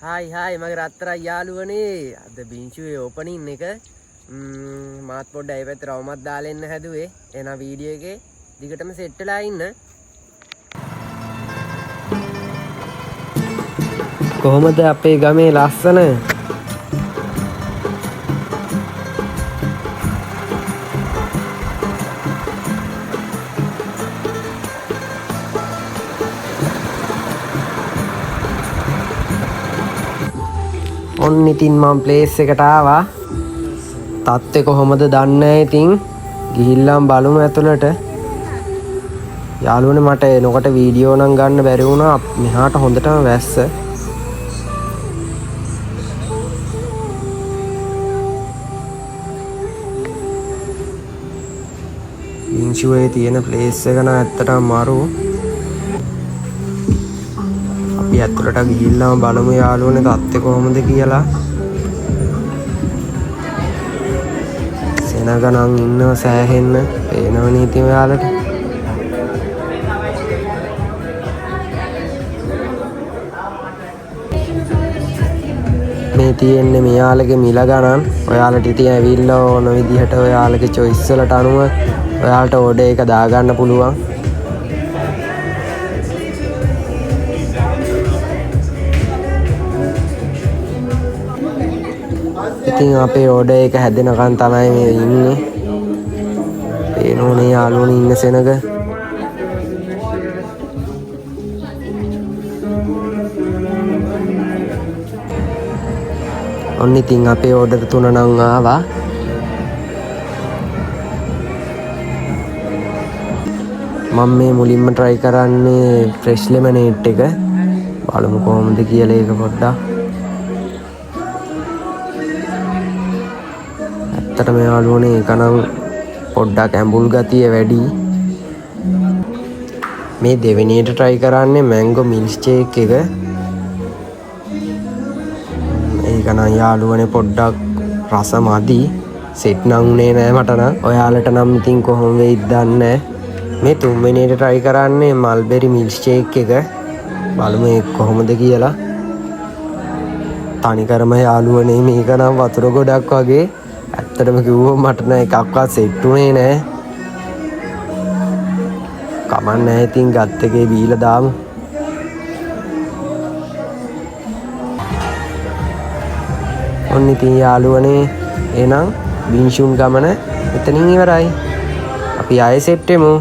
Hi මගේ රත්තරන් යාළුවනේ අද බින්චුවේ ඕපනින් එක මාත් පොඩ්ඩයි ඒ පැත්තට රවුමක් දාලා එන්න හැදුවේ එහෙනම් වීඩියෝ එකේ දිගටම සෙට් වෙලා ඉන්න කොහොමද අපේ ගමේ ලස්සන ඔන්න ඉතින් මම ප්ලේස් එකට ආවා. තත්ත්වය කොහොමද දන්නේ නැහැ ඉතින්. ගිහිල්ලාම බලමු ඇතුළට. යාළුවනේ මට එනකොට වීඩියෝ නම් ගන්න බැරි වුණා. මෙහාට හොඳටම වැස්ස. ඉන්ෂුවේ තියෙන ප්ලේස් එක නම් ඇත්තටම මරු. අපි ඇතුළට ගිහිල්ලාම බලමු යාළුවනේ තත්ත්වය කොහොමද කියලා. සෙනගනම් ඉන්නව සෑහෙන්න පේනවනේ ඉතින් ඔයාලට. මේ තියෙන්නේ මෙයාලගේ මිල ගණන්. ඔයාලට ඉතින් ඇවිල්ලා ඕන විදිහට ඔයාලගේ choice වලට අනුව ඔයාලට order එක දාගන්න පුළුවන්. ඉතින් අපේ order එක හැදෙනකන් තමයි මේ ඉන්නේ. පේනෝනේ යාළුවනේ ඉන්න සෙනග. ඔන්න ඉතින් අපේ order 3 නම් ආවා. මම මේ මුලින්ම try කරන්නේ fresh lemonade එක. බලමු කොහොමද කියලා ඒක පොඩ්ඩක්. ඇත්තටම යාළුවනේ ඒක නම් පොඩ්ඩක් ඇඹුල් ගතිය වැඩි. මේ දෙවෙනියට try කරන්නේ mango milkshake එක. ඒක නම් යාළුවනේ පොඩ්ඩක් රස මදි. සෙට් නම් උනේ නෑ මට නම්. ඔයාලට නම් ඉතින් කොහොම වෙයිද දන්නේ නෑ. මේ තුන්වෙනියට try කරන්නේ mulberry milkshake එක. බලමු ඒක කොහොමද කියලා. තනිකරම යාළුවනේ මේක නම් වතුර ගොඩක් වගේ. ඇත්තටම කිව්වොත් මට නම් එකක්වත් සෙට් උනේ නෑ. කමක් නෑ ඉතින් ගත් එකේ බීලා දාමු. ඔන්න ඉතින් යාළුවනේ එහෙනම් බින්ෂුන් ගමන එතනින් ඉවරයි. අපි ආයෙ සෙට් වෙමු.